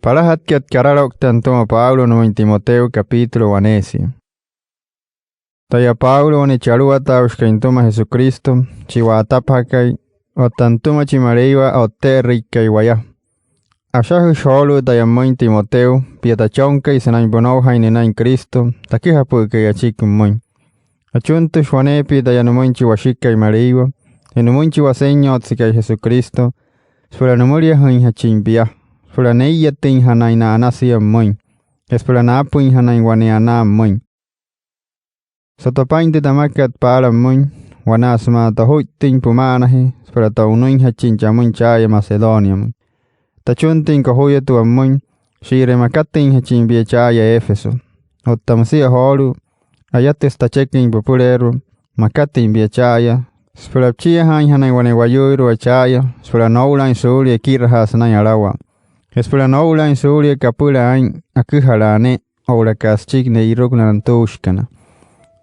Palahatkiat karaloktan toma Pablo no Timoteo capítulo vanesi. Taya Pablo ni chaluata ushkain toma Jesucristo, chihuatapakai, otantuma chimareiva oterrikai waya. Ashahu sholu taya moin Timoteo, pietachonka y senain bonauja in Cristo, takihapuke yachikum moin. Achuntu shwanepi taya no moin chihuashikai mareiva, en no moin chihuaseño otzikai Jesucristo, sfura no moria huin hachimpia. Fulanei tin hanai na anasia moin. Espulana puin hanai waniana moin. Sotopain de tamakat para moin. Wanasma tahuitin pumanahi. Spurata unuin hachincha moin chaya Macedonia moin. Tachuntin kohuya tu moin. Shire makatin hachimbia chaya Efeso. Otamasia holu. Ayates tachekin populero. Makatin bia chaya. Spurapchia hanai wanewayuru a chaya. Spuranoula in suli kirahas na alawa. Espulanoula in sulia capula ain akuhalane ola kaschik ne irognarantushkana.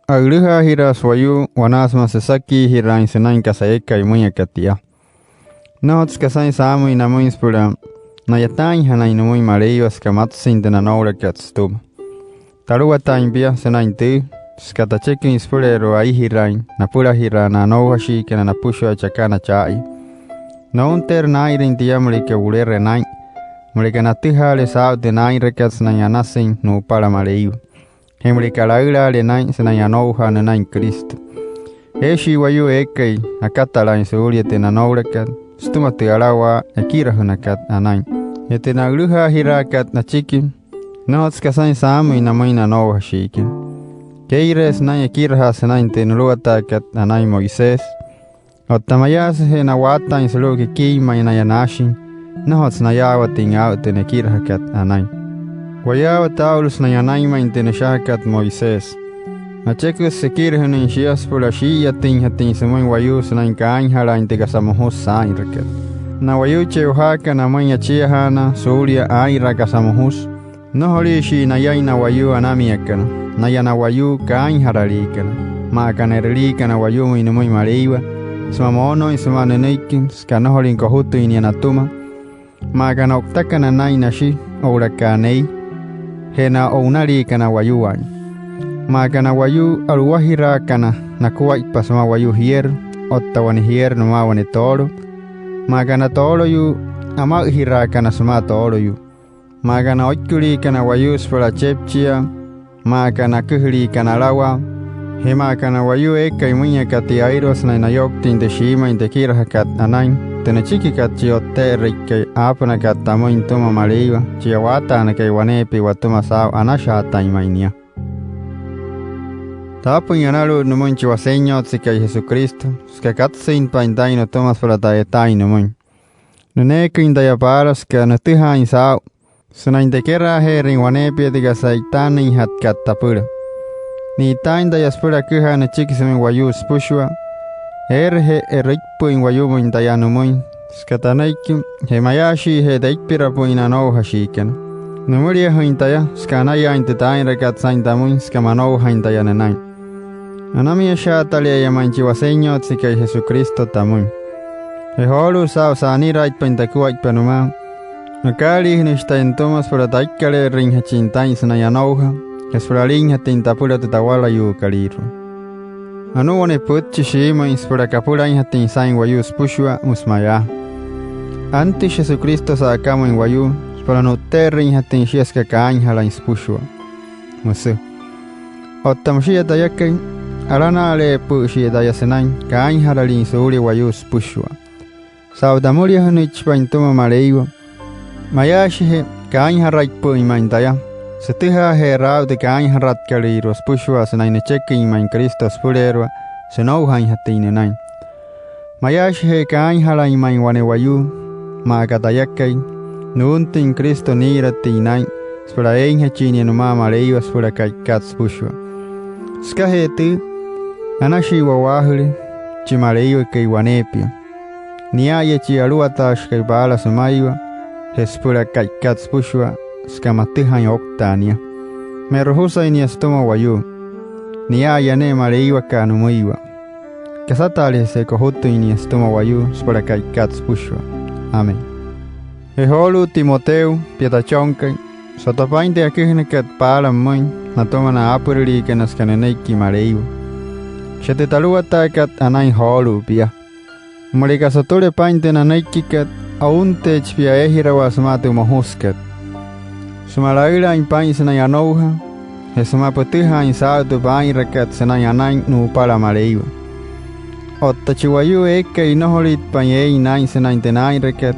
Agluha hira swayu wanasma sesaki hira in senain kasaeka y muy akatia. Nots kasain samu in amu inspura nayatain hana in muy mareio skamatsin de nanola katstub. Tarua tain bia senain tu skatachek inspurero ai hirain napura hira na nohashi kena napusho chakana chai. No unter nairin diamli ke ulere nai. Mereka natiha le sao de nai rekats na yanasin no para mareiu. Mereka laila le nai sena yanouha na nai Cristo. Eshi wayu ekei akatala in suulia te nanourekat. Stuma te alawa akira hunakat anai. Ete na luha hirakat na chiki. Nots kasain samu ina moina nouha shiki. Keires nai akira hasena in te nuluata kat anai Moises. Otamayas he na wata in suluki ki maina yanashin. Nohots na yawa ting out in a kirhakat anai. Wayawa taulus na yanaima in teneshakat Moises. Na chekus se kirhun in shias pula shia ting hatin semoin wayus na in kaanhala in tegasamohos sain rakat. Na wayuche uhaka na moin achihana sulia aira gasamohos. No holi shi na yaina wayu anamiakana. Na yana wayu kaanharalikana. Ma kanerlikana wayu in muy mareiwa. Sumamono in sumanenikin skanoholin kohutu in yanatuma. Magana oktakana nai nashi ourakanei hena ounari kana wayuan. Magana wayu aluwahira kana nakuwa pasma wayu hier ottawani hier no mawani toro. Magana toro yu ama hira kana sma toro yu. Magana okuri kana wayu spora chepchia. Magana kuhri kana lawa. Hema kana wayu eka imunya kati airos na inayoktin de shima in de kirhakat anain. Tene chiki kat chiote rike apna kat tamo intuma mareiva chiawata na kai wanepi watuma sao anashata imainia. Tapu yanalu numun chiwaseño tsikai Jesucristo ska katsin paindaino tomas para taetai numun. Nuneke indaya paras ka nutiha in sao suna indekera herin wanepi diga saitani hat kat tapura. Ni tain daya spura kuha na chiki sumi wayu spushua. Erhe erikpu in wayumu in dayanumuin. Skatanaiki hemayashi he daikpirapu in anouha shiken. Numuria huintaya skanaya in tetain rekat sain damuin skamanouha in dayananain. Anamia shatalia yamanchi waseño tsikai Jesucristo tamuin. He holu sao sanirait pintakuait panuma. Nakali hinishta in tomas para daikale ring hachintain sanayanouha. Esfraling hatintapura tetawala yu kaliru. Anu wane putchi shima inspura kapura in hatin sain wayu spushua musmaya. Antes Jesucristo saakamo in wayu, spura no terra in hatin shieska kaanhala in spushua. Musu. Otamshia dayakin, alana ale pushia dayasenain, kaanhala in suuri wayu spushua. Saudamuria hunichpa in tuma mareiwa. Mayashihe kaanharait pu in maindaya. Setiha he rau de kaanharat kaliru spushua senain cheki in main Cristo spurerwa, senouha in hatin nain. Mayash he kaanhala in main wanewayu, maagadayakai, nuuntin Cristo nira tinain, spura ein hachini numa mareiwa spura kaikat spushua. Skahe tu, anashi wawahuli, chimareiwa kai wanepia. Niaye chi aluatash kai bala sumaiwa, he spura kaikat spushua. Skamatihan oktania. Merohusa in yastoma wayu. Nia yane mareiwa kanumuiwa. Kasatali se kohutu in yastoma wayu spara kaikats pushwa. Amen. Holu Timoteo pietachonkai sotapainte akihnekat pala moin natomana apurili kenas kaneneki mareiwa. Shetetaluatakat anai holu pia. Mulika satole painte nanaikikat aunte chpia ehirawa smatu mohuskat. Sumalaila in pain sena yanouha, hesumapatiha in sautu pain rakat sena yanai nu pala mareiwa. Otta chiwayu eka inoholit pain nain sena intenai rakat,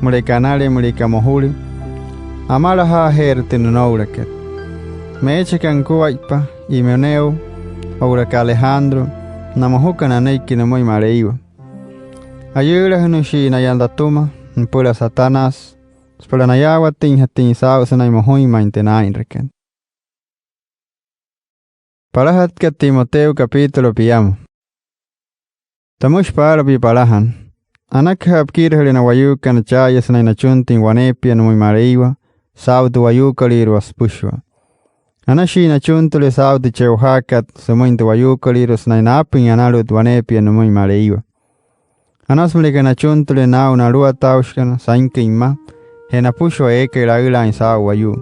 mulika nale mulika mohuli. Amalaha herte no rakat. Meche kan kuaipa, imeneo, auraka Alejandro, namohuka naneiki na moi mareiwa. Ayula hanushi na yandatuma, mpula Satanas, spula na yawa ting hating sao sanay mohoy maintenain reken. Palahat ka Timoteo kapitulo piyamo. Tamush para pi palahan. Anak hab kirhali na wayuka na chaya sanay na chunting wanepia na muy mareiwa, sao tu wayuka liru aspushwa. Anashi na chuntule sao tu chewhakat sumoy tu wayuka liru sanay naping analut wanepia na muy mareiwa. Anasmulika na chuntule nao na lua taushkan sainka ima, hena pusho eke ilaila in sao wayu.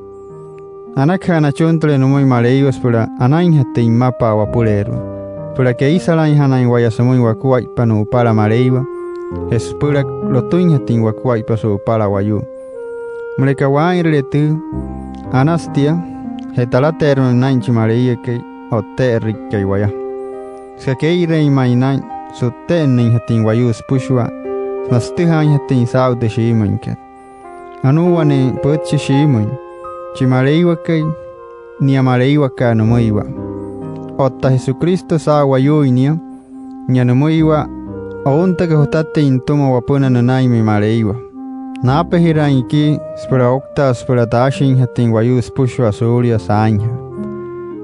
Anakha na chuntule no muy mareiwas pula anain hate ima pa wapuleru. Pula ke isala in hana in wayasamui wakua ipa no upala mareiwa, hes pula lotuin hate in wakua ipa so upala wayu. Mulika wain tu anastia, hetala termo nainchi mareia ke ote rikka waya. Skake ire ima inain, so ten ning hating wayus pushwa nastihan hating sao de shimanket anu wane putchi shimun chimareiwa kai ni amareiwa ka no moiwa otta Jesucristo sa wayu inia nya no moiwa aunta ke hotate intuma wapuna no nai mi mareiwa na pehira iki spura okta spura dashin hating wayus pushwa solia sanya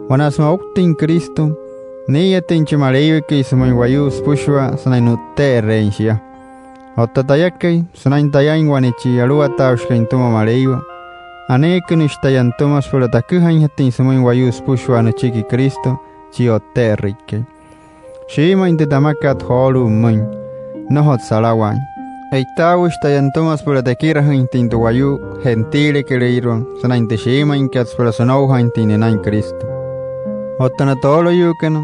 wanasma oktin Cristo Nia tinchi mareiwa ki sumay wayu spushwa sanay nutte reishia. Otta tayakay sanay tayain wanichi alua taushka intuma mareiwa. Aneke nishtayan tumas pula takuhan hatin sumay wayu spushwa no chiki Cristo chi otte rikke. Shima inte tamakat holu mun nohot salawan. Eitawish tayan tumas pula takirahan tintu wayu gentile que leiro sanay te shima inkats pula sonauha intine nain Cristo. Ottana tolo yukena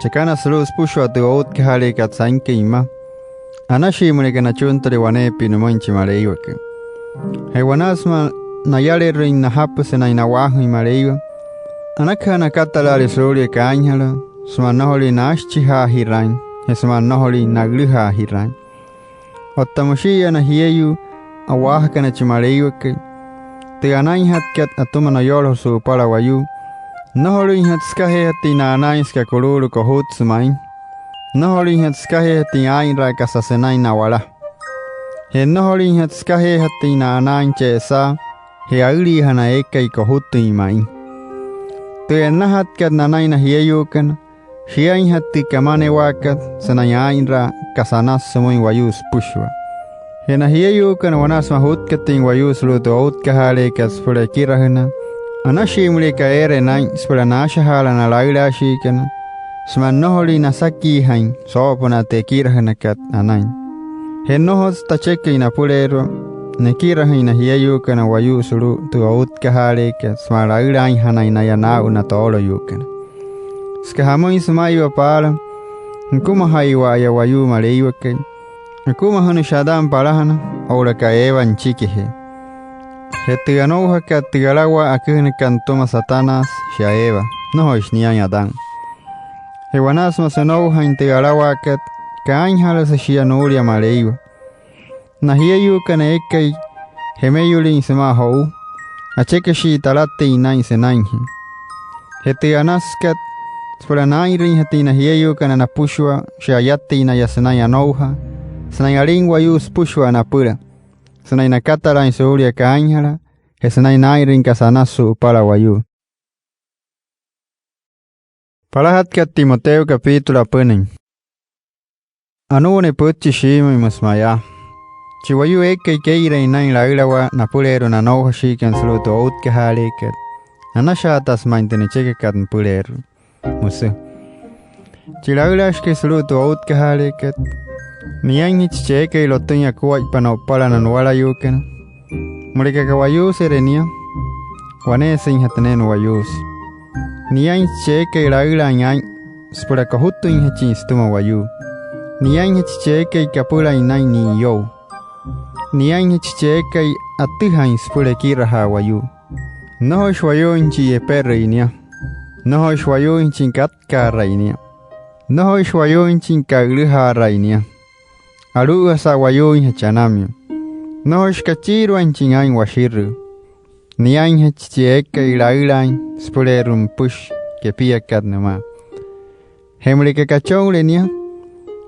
chakana salus pusho atu out ke hale kat sainke ima anashi mulika na chuntare wanepi no monchi mareiwa ke he wanasma na yale ring na hapuse na inawahu imareiwa anakha na katalare soli ka anhala suma noholi nashchi ha hirain he suma noholi nagluha hirain ottamushi na hiyeyu awah kana chimareiwa ke te anain hat kat atuma na yolo su para wayu Noholi hatskahe hati na anais ka kululu ko hutsumai. Noholi hatskahe hati ain ra ka sasenai na wala. He noholi hatskahe hati na anain che sa he auli hana ekai ko hutu imai. Tu enahat kat nanai na hiyayukan. Hiyain hati kamane wakat sanay ain ra kasanas sumui wayus pushwa. He na hiyayukan wanasma hutkating wayus luto utkahale kas pula kirahana. Anashi mulika ere nain spura nashahala na laila shikana. Sman noholi nasaki hain soopuna te kirahana kat anain. He nohos tacheke ina pulero ne kirahina hiyayukana wayu suru tu utkahale kat sma laila hana ina yanau na tolo yukana. Skahamui sumayu apala nkuma haiwa ya wayu mareiwa ke. Nkuma hanu shadam palahana aula ka evan chikihe. Hetiganoha ka tigalawa akihne kantoma Satanas sha Eva nohosh niyan Adán. Hewanas masanoha intigalawa kat kaanhala sa shia nuria mareiwa. Nahiyayu kana ekai hemeyuli insema hou achekeshi talate inain senainhi. Hetiganas kat spuranairi hatina hiyayu kana napushwa sha yate ina yasenai anoha sanay wayus pushwa napura. Sanay nakatara in suulia ka anhala, he sanay nairin kasanasu para wayu. Palahat ka Timoteo kapitulo puning. Anu ne putchi shima imusmaya. Chiwayu eke keira inain lailawa napulero na nauha shikan saluto out ke haleket. Anasha atas maintene cheke katan puleru. Musu. Chilailash ke saluto out ke haleket. Niyan hicheke ilotunya kuwa ipanopala na nuwala yukena. Mulika kawayu serenia. Wane sin hatenen wayus. Niyan cheke iraila nyan. Spura kahutu in hachin stuma wayu. Niyan cheke kapula inay ni yo. Niyan cheke atihan spura kiraha wayu. No shwayo inchi eperinia. No shwayo inchin katka rainia. No shwayo inchin kagriha rainia. Aru asa wayo in hachanamio. No shkachiro inchin ain washiru. Niyan cheke irailain spulerum push ke pia kadnama. Hemrike kachowlenia.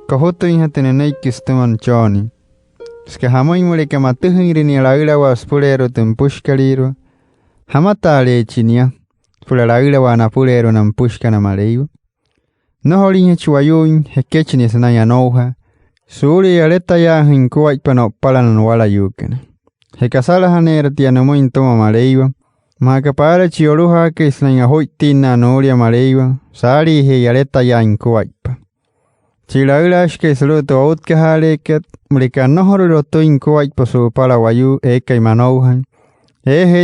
Kahoto in hatenenei kistuman choni. Ska hamoy mulike matuhin rini laila wa spulero tem push kaliro. Hamatale chinia. Spula laila wa napulero nam push kana maleiwa. No holinhe chuayoin hekechini sanaya noha. Suri aleta ya hinkuwa ipano palanan wala yukena. Hekasala hanera tianamo intoma maleiwa. Makapara chioluha ke sanaya hoitina noria maleiwa. Sari he aleta ya hinkuwa ipa. Chilaulash ke saluto outke haleket. Mulika nohoro roto hinkuwa ipa su pala wayu eka imanouhan.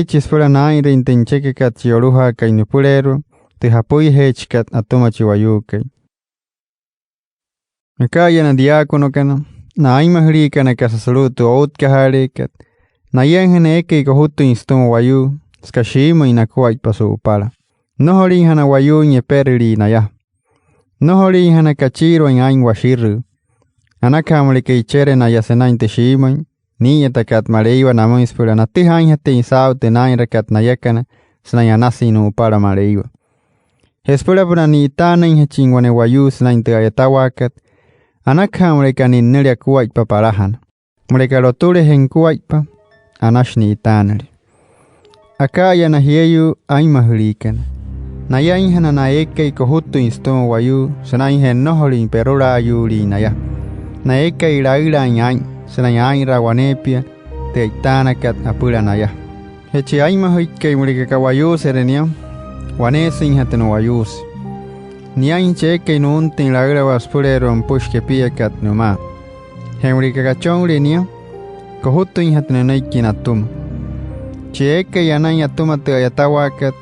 Chispula naire intencheke kat chioluha ka inupulero. Te hapui hechkat atoma chiwayuke. Kaya na diakono kana. Na aimahri kana kasasaluto outke haleket. Na yenhene eke kahutu instuma wayu. Skashima inakuwa ipa su pala. Nohori hana wayu nye perili na ya. Nohori hana kachiro in ain washiru. Anakamulike ichere na yasena inteshima. Niya takat maleiwa na moispula na tihain hati insao te nain rakat na yakana. Snaya nasi inu para maleiwa. Hespula puna ni itana in hachingwane wayu snain te ayatawakat. Anakamulike ni nilia kuwa ipa parahan. Mulika lotule hen kuwa ipa. Anash ni itanari. Akaya na hieyu aimahurikana. Na yainhana na eke ikohutu instuma wayu. Sanay hen noholi perura yuri na ya. Na eke iraira nyain. Sanay aira wanepia. Te itana kat apura na ya. Hechi aimahuike mulika kawayu serenia. Wanesi inhateno wayusi. Niyain cheke inuntin iraira waspulero ampushke pia kat numa. Hemulika kachon lenia. Kohutu inhateno naikin atuma. Cheke yanay atuma te ayatawakat.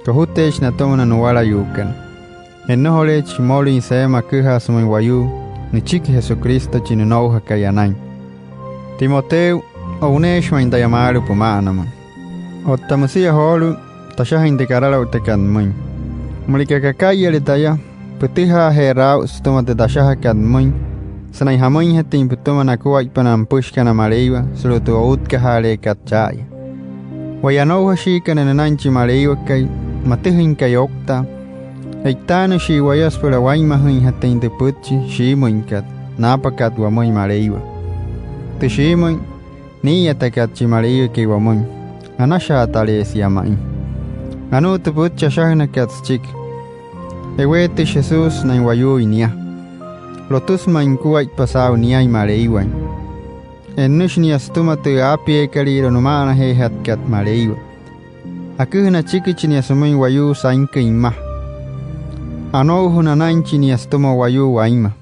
Kohutesh na toma na nuwala yukan. Enohole chimoli insema kuha sumay wayu. Ni chiki Jesucristo chinunauha kayanay. Timoteo aunesh ma indayamaru pumanama. Otamusia holu tashaha indikarala utekanmuin. Mulika kakaya litaya. Putiha herau stuma te tashaha kadmuin. Sanay hamuin hatin putuma na kuwa ipanam pushka na maleiwa. Sulutu outka hale katchaya. Wayanauha shika na nananchi maleiwa kay. Matihin kay okta. Eitano shi wayas pula waimahin hatin te putchi shimoin kat. Napakat wamoy maleiwa. Te shimoin niya takat chi maleiwa kay wamoy. Anasha atales yamain. Anu te putcha shahna kat chik. Ewete Jesus na wayu inia. Lotus main kuwa ipasao niya maleiwa. Ennush ni astuma te apie kaliro numana he hat kat maleiwa. Akuhna chiki ni asumay wayu sainka ima. Anohu na nanchi ni astuma wayu waima.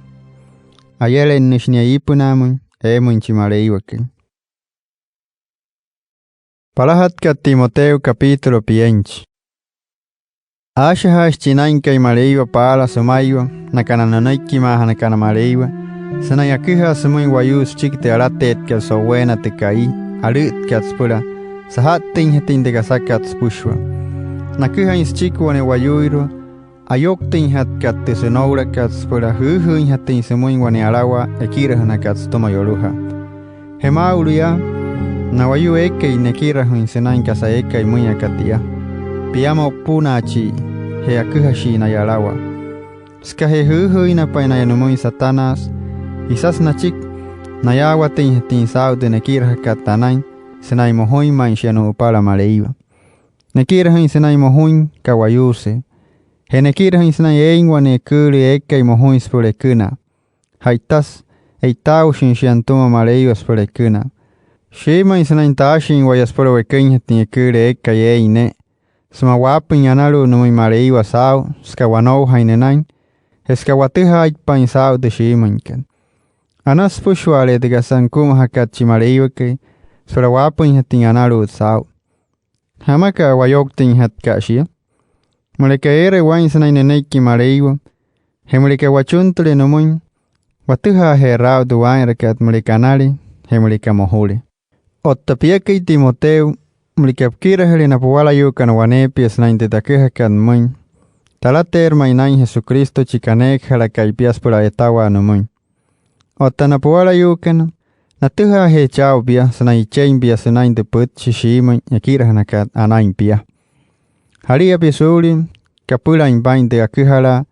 Ayele ennush ni aipunamun emunchi maleiwa ke. Palahat kat Timoteo capítulo 5. Ashahash chinainka i maleiwa pala sumaywa. Nakanananaiki maha nakana maleiwa. Sanayakuha sumay wayu chikte aratet kat so wena te kai. Alut kat spula. Sahat ting hatin de gasakat spushwa. Nakuha inschik wane wayuiro. Ayok ting hat kat te sonora kat spula. Huhu hatin sumuy wane alawa. Ekirahana kat stoma yoruha. Hema uluya. Na wayu eke inekirahu insenain kasa eka imuya katia. Piyama punachi. He akuhashi na yalawa. Skahe huhu inapaina yanumuy satanas. Isas na chik. Na yawa ting hatin sao de nekiraha katanain. Senay mohoy man siya no pala maleiwa. Nekirahin senay mohoy kawayuse. He nekirahin senay eingwa ne kuri eka mohoy spule kuna. Haitas eitau shin siyan tuma maleiwa spule kuna. Shima senay tashin wayaspule wekin hatin kuri eka yeine. Suma wapin yanalu numuy maleiwa sao. Skawano hainenain. Eskawatiha ikpan sao de shima inkan. Anas pushwale de gasan kuma hakat chi maleiwa ke. Sura wapin hatin anaru sao. Hamaka wayoktin hat kashia. Mulika ere wain sanay neneki mareiwa. Hemulika wachuntule nomoin. Watuha he rao duwain rakat mulikanali. Hemulika mohuli. Ottapiaka y Timoteo. Mulika pkira heli na puwala yukan wanepi sanay tetakeha kan moin. Talater mainain Jesucristo chikanek halakaipias pula etawa nomoin. Otta puwala yukan. Natuha he chao bia sanay chain bia sanay teput shishima yakira hanakat anain pia. Haria pisuli kapula imbain de akuhala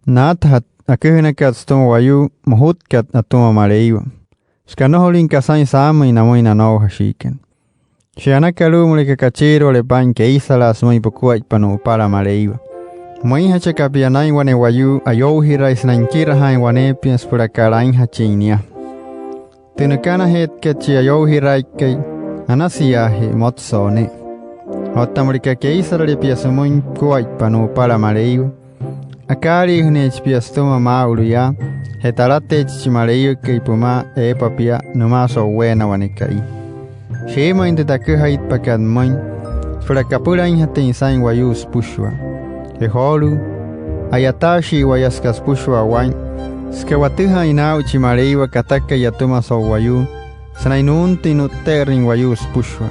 naat akuhanakat stoma wayu mohutkat atoma mareiwa. Skanoholin kasain sama inamoina no hashiken. Shianakalu mulika kachiro le bain ke isala sumai pokua pano para mareiwa. Moi hacha kapianain wane wayu ayohira isnankira hain wane pias pura karain hachinia. Tinukana het kechi ayohira ke anasiahe motsone. Otamulika ke isala le piasumuin kuai pano para mareiwa. Akari hunech piastuma mauluya. Hetalate chichimareiwa ke ipuma papia numaso wena wanekai. Shema intetakuhait pakat moin. Pura kapura inhatin sain wayus pushwa. Heholu, ayatashi wayaskas pushwa wain. Skawatuha inau chimareiwa kataka yatuma so wayu. Sanainunti nuterin wayus pushwa.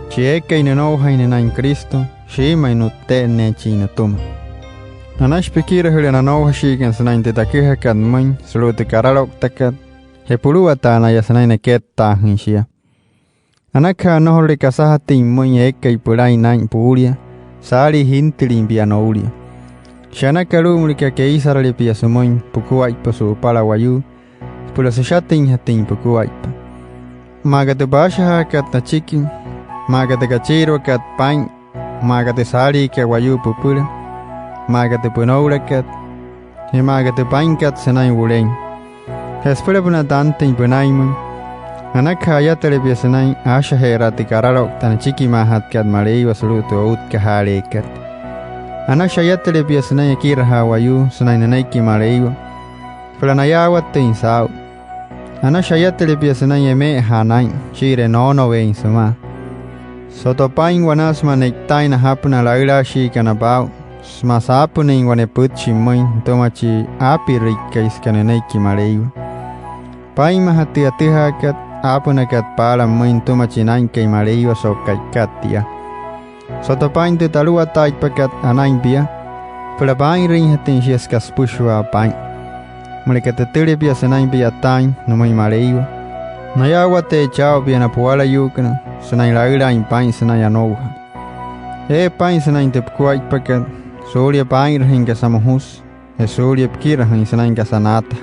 Chieka inenoha inenain Cristo. Shema inutte nechi inatuma. Anash pikira huli ananoha shiken sanain tetakuha kad moin. Sulutu karalok takat. Hepulua tana ya sanain eket tahin shia. Anaka noholi kasahatin moin eka ipulai nain puulia. Sari hintilin pianoulia. Shanakalu mulika ke isarali pia sumoin pukuaipa su pala wayu. Pula sushatin hatin pukuaipa. Magate basha kat na chiki. Magate kachiro kat pain. Magate sari ke wayu pupula. Magate punoura kat. He magate pain kat senai wulen. Hespura puna dante impunaimun. Anaka ayatele pia senai asha herati karalok tan chiki mahat kat mareiwa sulutu out kahale kat. Anasha ayatele pia senai akiraha wayu senai nanaiki mareiwa. Fulanayawa tin sao. Anasha ayatele pia senai eme hanai chire nono we insuma. Sotopain wanasma nektaina hapuna laila shi kanabao. Smasapuni wane putchi moin tomachi api rikka iskananaiki mareiwa. Pain mahati atiha kat apunakat pala moin tomachi nain kay mareiwa so katia. Sotopain tu talua taipakat anain pia. Pulapain rin hatin siaskas pushwa pain. Mulikatatili pia sanain pia tain numay mareiwa. Nayawa te chao pia na puwala yukana. Sanay laila in pain sanay anoha. Pain sanay tepkuait pakat. Surya pain rahin kasamuhus. Surya pkirahin sanay kasanata.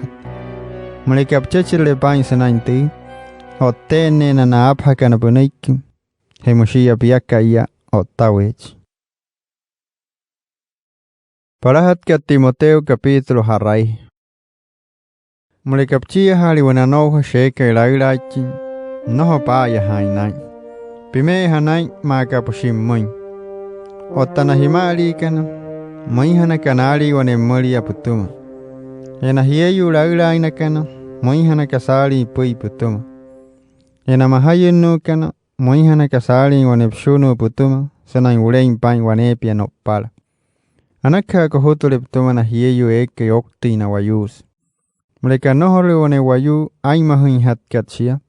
Mulikapchachile pain sanay ti. Otene na naapha na punaikim. Hemushia piaka iya otawech. Parahat ka Timoteo capítulo harai. Mulikapchia hali wananoha sheka ilailaichi. Noho paya hainai. Pime hanai makapushim moin. Otana himali kana. Moihana kanali wane mulia putuma. Ena hieyu lailaina kana. Moihana kasali pui putuma. Ena mahayunu kana. Moihana kasali wane pshunu putuma. Sanay ulein pain wane piano pala. Anaka kohutule putuma na hieyu eke okti na wayus. Mulika nohole wane wayu aimahin hatkatsia.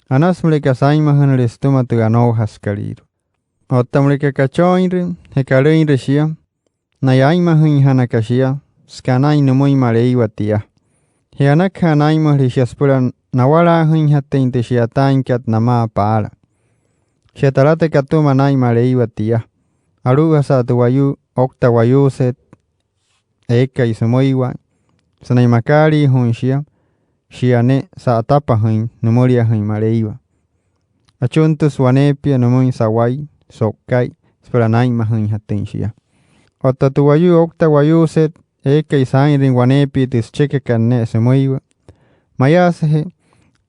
Anas mulika saimahin listuma tu anohas kaliru. Otta mulika kachoinre hekaluinre shia. Na aimahin hanakashia. Skanai numui mareiwa tia. He anaka anaimah lishaspura nawalahin hatin shiatain kat nama pala. Shiatalate katuma nai mareiwa tia. Aruga sa tu wayu okta wayu set. Eka isumoiwa. Sanay makari hun shia. Shiane sa atapahin numuriahin mareiwa. Achuntus wanepia numuin sawai. Sokai. Spura naimahin hatin shia. Otta tu wayu okta wayu set. Eka isainrin wanepi tis cheke kanne sumoiwa. Mayasahe.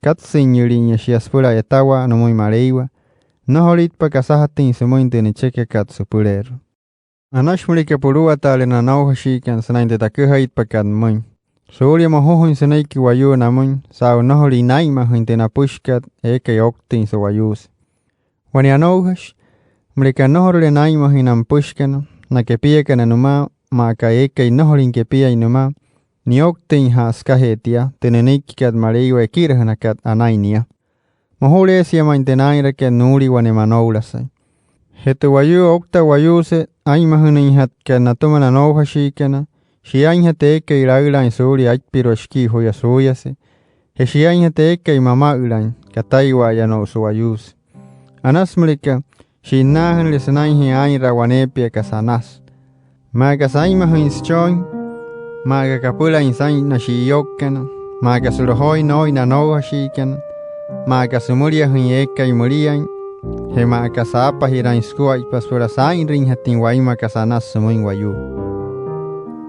Katsin yulinya shiaspura etawa numui mareiwa. Noholit pa kasahatin sumuin tini cheke kat supulero. Anashmulika purua tali na nauhashikan sanain tetakuhait pa kat moin. Surya mohohin sanaiki wayu namun sao noholi naimahin tina pushkat eka yoktin sa wayus. Wanianojas, mlika nohorle naimahinan pushkana, na kepiakana numa, maka eka noholin kepia inuma, nioktin haskahetia, tenenikikat mariwe kirhanakat anainia. Mahulesia maintenairakat nuri wanemanoulasai. Hetu wayu okta wayuse, aimahininhat kanatumana nohashikana, shiainhate eka irailain suri aikpiroshki hoyasuyase, he shiainhate eka imama ilain, kataiwa yanosu wayuse. Anas mlika, shinahan lisanaihi aira wanepia kasanas. Maga saimahin schoin, maga kapula insain na shiyokana, maga surohoi noi na nohashikana, maga sumuria hin eka imuriain, he maga saapa hirain skua ipaspura sain ring hatin waima kasanas sumuin wayu.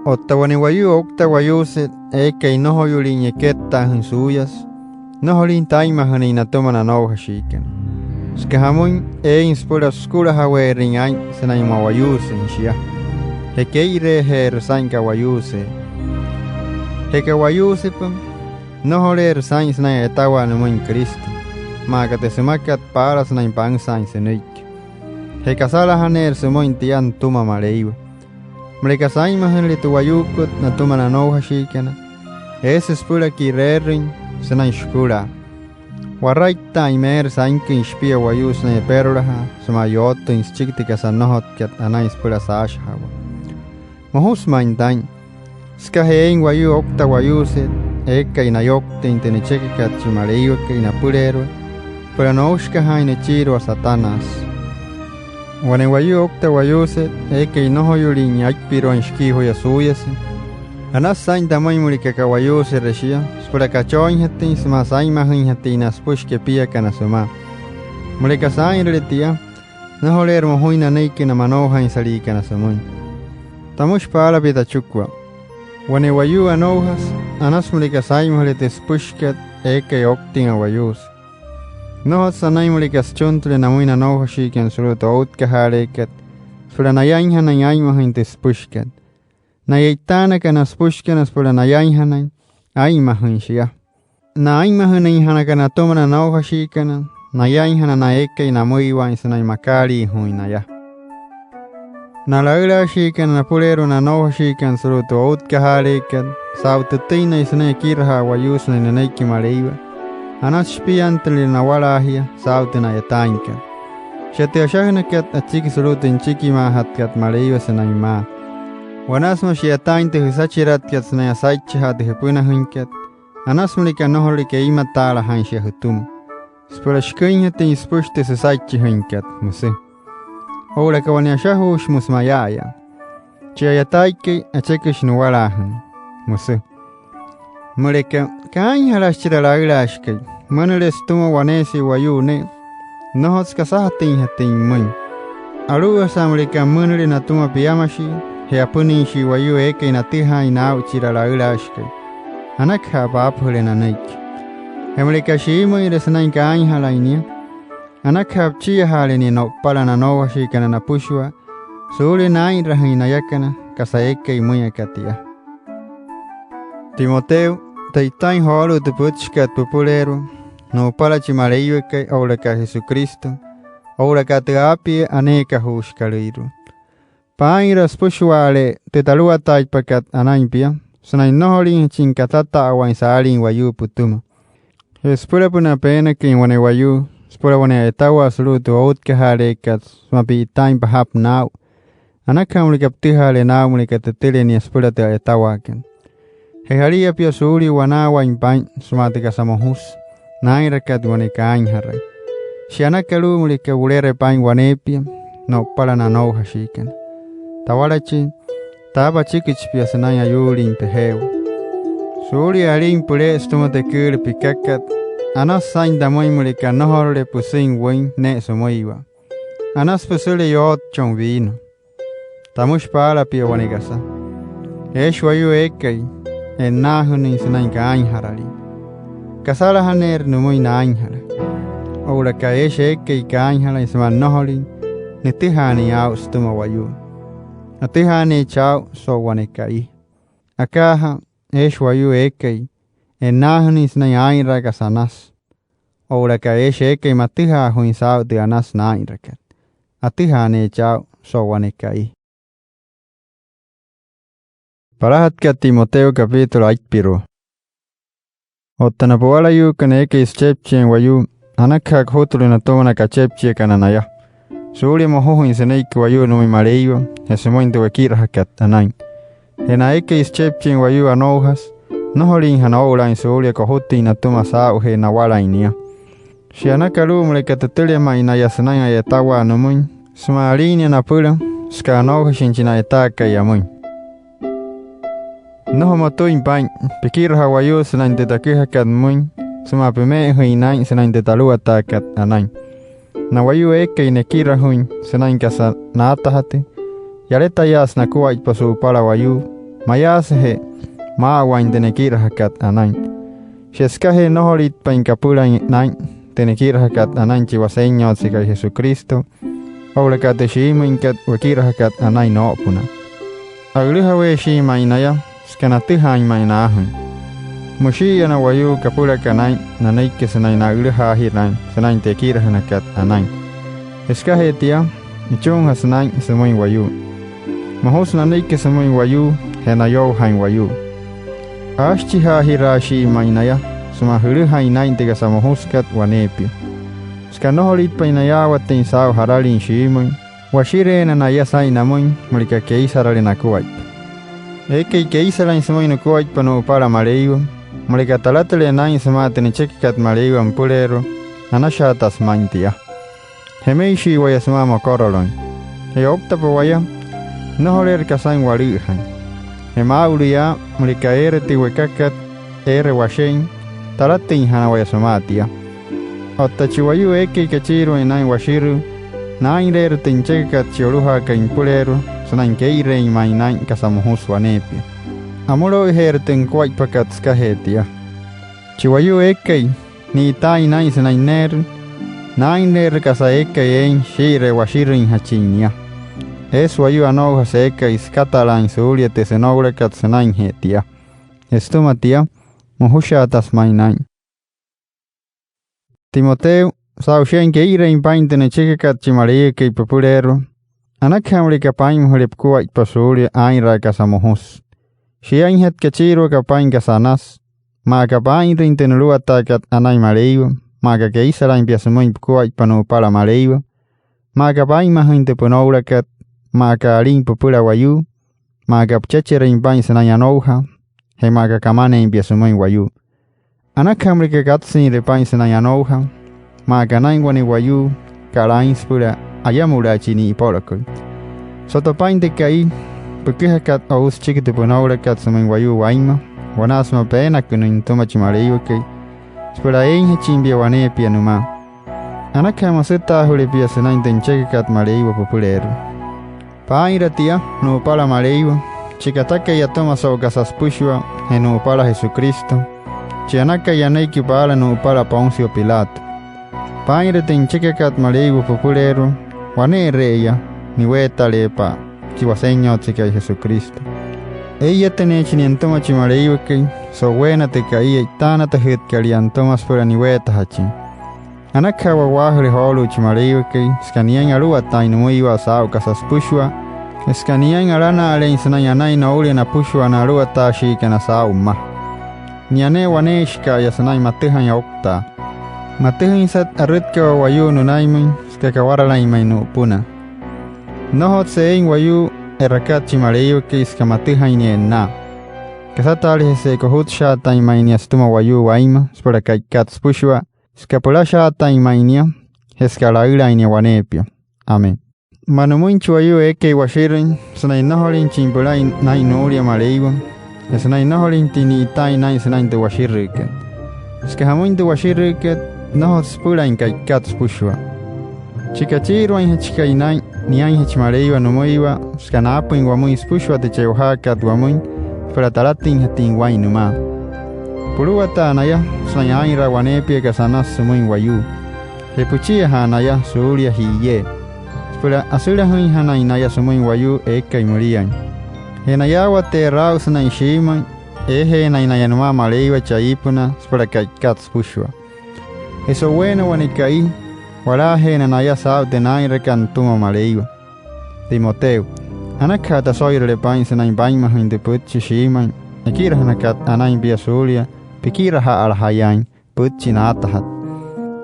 Otta wane wayu okta wayuse eka inohoyulin yeketta hin suyas, noholin taimahan inatumana nohashikana. Skahamun inspura skura hawe ringain senaima wayuse inshia. Hekeire her sanka wayuse. Heke wayuse pam noholer sain sena etawa namun Kristo. Maka te semakat para sena pang sain senik. Hekasala haner semoin tian tuma maleiwa. Mleka sain mahan litu wayukut na tuma na nohashikana. Ese spura ki rerin sena skura. Waraita imer sainke inspia wayus na perulaha sama yotto inschiktika sanohot kat anais pula saashawa. Mahus maintain skahein wayu okta wayuset eka inayokte intenichekikat chimaleiweke inapurerwe pula noushka haine chiro a satanas. Wane wayu okta wayuset eka inohoyulin aikpiro inshkiho yasuyase. Anas sain damai mulika kawayuse reshia, spura kachoin hatin sma sain mahin hatin aspush ke pia kana suma. Mulika sain retia, na holer mohuina neike na manoha in sali kana sumun. Tamush pala bita chukwa. Wane wayu anohas, anas mulika sain mulite spushket eke oktin awayus. Nohas sanai mulika schuntle na muina noha shiken suluto outka hareket, spura nayain hanan aimahin te spushket. Na yeitana kana spushkanas pula na yainhanan aimahan shia. Na aimahanin hana kana tomana nauhashikana, na yainhana na eke na muiwa insana makari huina ya. Na laula shikana na pulero na nauhashikan surutu outka harekan, saututina isana kirha wayusna na neiki maleiwa. Anas shpiantali na walahia sautina yatainka. Shate ashahnakat atchiki surutu inchiki mahatkat maleiwa sana ima. Wanasmo shiatain te hisachirat kat snaya saicha de hepuna hunkat. Anasmlika noholike ima tala hanshia hutum. Spurashkunya te ispushte se saichi hunkat musi. Ola kawani ashahush musmayaya. Chiayataike achekish nuwalahan musi. Mulika kain halashira laglashke. Manules tuma wanesi wayune. Nohots kasahatin hatin mun. Aluwa samlika munuli na tuma piyamashi. He apuni shi wayu eke inatiha inau chira la ulashke. Anakha bapule na naik. Hemlika shi mu iresna inka ainha lainia. Anakha chia halini no pala na nowa shi kana na pushwa. Suli na inraha inayakana kasa eke imuya katia. Timoteo, taitain holu tu putchkat populero. No pala chimareyu eke aulaka Jesucristo. Aulaka te apie aneka hushkaliru. Paira spushwale te talua taipakat anaimpia, sanai noholin chinkatata awan saalin wayu putuma. Spura puna pena kin wane wayu, spura wane etawa sulutu outka harekat, smapi itain pahap nau. Anakam likaptihale nau mulikatetele ni spura te etawaken. Heharia pia suri wanawa impain, smatika samohus, nairakat wane kainharai. Shianakalu mulikabulere pain wanepia, no pala na nou hashiken. Tawalachi, taba chikichpia sanaya yulin peheu. Suri alin pule stumate kuri pikakat, anas sain damoy mulika nohorle pusin win ne somoiwa. Anas pusule yot chon vino. Tamush pala pia wanigasa. Wayu ekei, en nahunin sanain ka ainharali. Kasala haner numuy na ainhala. Oula ka ekei ka ainhala isman noholin, nitihani aus tuma wayu. Atihani chao so wanekai. Akaha wayu ekei, en nahunin sanain ainra kasanas. ora ka sheke matiha huin sao de anas nain rakat. Atiha ne chao sowane kai. Parahat ka Timoteo capítulo 8. Ottana puala yu kana eke ischepchien wayu anakha khotulu na tona ka chepchie kana naya. Suuli mohohu inseneiki wayu no mi maleiwa hesemointe wakira hakat anain. Hena eke ischepchien wayu anohas noholin hana oulain suuli ka hotti na tuma sao he na walainia. Si anaka lumle ka tetelema ina yasanai ayatawa anomuin sumalini na pula ska anohashin china etaka yamuin. Noho matuin pain pikir hawayu senain tetakiha kat muin suma peme huinain senain tetalua takat anain. Na wayu eke inekira huin senain kasa naatahati yareta yas na kuwa pasu pala wayu mayas he maawain tenekira hakat anain. Sheska he noholit pain kapula nain tenekira hakat anain chiwaseño sika Jesucristo aula kateshimu inkat wakira hakat anain opuna. Agluha we shima inaya skanatiha imainahun. Mushi na wayu kapula kanai na naike sanai na uluha hiran sanai tekira hanakat anain. Eska hetia ichung hasanai samui wayu. Mahos na naike samui wayu hena yo hain wayu. Ashchiha hirashi mainaya suma huluha inain tega samahuskat wanepi. Skanoholit painaya watin sao haralin shimun washire na nayasai namun mulika keisarali na kuwait. Eke keisalain samui no kuwait panu para maleiwa mulika talatale nain samate ni chekikat maleiwa mpulero anasha tasmaintia. Hemeishi waya samama korolon. He optapa waya noholer kasain walihan. Hemaulia mulika ere tiwekakat ere washen talatin hana waya samatia. Ottachiwayu eke kachiro inain washiru nain ere tinchekikat chioluha ka impulero sanan keire imainain kasamuhus wanepi. Amulo herten kwait pakat skahetia. Chiwayu eke ni tai nain sanan ner nain ere kasa eke ein shire washiru inhachinia. Es wayu anoha se eke iskatalain suulia te senogrekat sanan hetia. Estumatia mohusha tasmainain. Timoteo sao shen keire impaintene chekekat chimarie ke populero. Anakhamli kapain hulip kuwa ipasuli ain ra kasamuhus. Shiain het kachiro kapain kasanas. Ma kapain rintenulua takat anai maleiwa. Ma kakeisalain piasumuin kuwa ipanu pala maleiwa. Ma kapain mahinte punoulakat. Ma kaalin popula wayu. Ma kapchechere impain sanay anoha. He ma kakamane impiasumuin wayu. Anakhamli kakatsin repain sanay anoha. Ma kanain wani wayu. Kalain spula ayamura chini ipolakul. Sotopain de kai, pukihakat aus chikite punaulakat sumin wayu waima, wanasma pena kunin tomachimareiwake, spura ein chimbia wane pianuma. Anakama seta hulipia senainten chekikat mareiwa populeru. Pairatia, no pala mareiwa, chikataka ya toma kasas pushua, no pala Jesucristo, chianaka yaneiki pala no pala Poncio Pilato. Pairaten chekikat mareiwa populeru, wane reya, ni weta lepa chiwaseño tsika Jesucristo. Ella tene chinientoma chimareiwake so buena te caía tana te hit kaliantomas pura ni weta hachi. Anaka wawahri holu chimareiwake skanian alua tain muiwa sao kasas pushua skanian alana alen sanayana na uli na pushua na alua tashi kana sao ma. Niane waneshka ya sanay matehan ya okta. Matehan sat arritke wayu nunaimin skakawara laimay no puna. Nohot sein wayu erakat chimareiwake iskamatehan ni na. Kasatali se kohut shata imainia stuma wayu waima spora kaikat spushua skapula shata imainia heskalaila inia wanepia. Amen. Manumuinchi wayu eke washirin sanay naholin chimbula na inulia maleiwa sanay naholin tini itai na sanay te washirike. Skahamuin te washirike nohot spula in kaikat spushua. Chikachiro in hechikainai ni ai hechimareiwa nomoiwa skanapo in wamuin spushua te cheuhakat wamuin para talatin hatin wainuma. Puluata anaya sanyaira wanepia kasanas sumuin wayu. Hepuchia hanaya suulia hiye. Spura asura huin hana inaya sumuin wayu eka imurian. Henayawa te raus na ishima ehe na inayanuma maleiwa chaipuna spura kaikat spushua. Eso bueno wanikai, waraje na naya saab de nai recantuma maleiwa. Timoteo, anakata soirele pain se nain baima hin de putchi shiman, akira hanakat anain biasulia, pikira ha alhayain, putchi naatahat.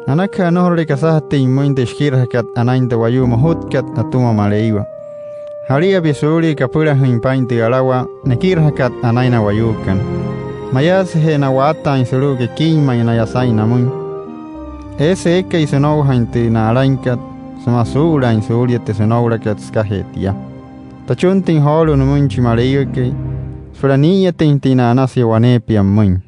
Anaka nohre kasahat timoin de shkirakat anain de wayu mahutkat atuma maleiwa. Haria biasuli kapura hin pain de alawa, nakirakat anaina wayukan. Mayas he na wata in sulu ke kima na yasai namun. Ese eke isonou hainte na alainkat, samasura in sulia te sonoura kat skahetia. Tachuntin holu no munchi maleiwa ke, Frania tintina nasi wanepia mun.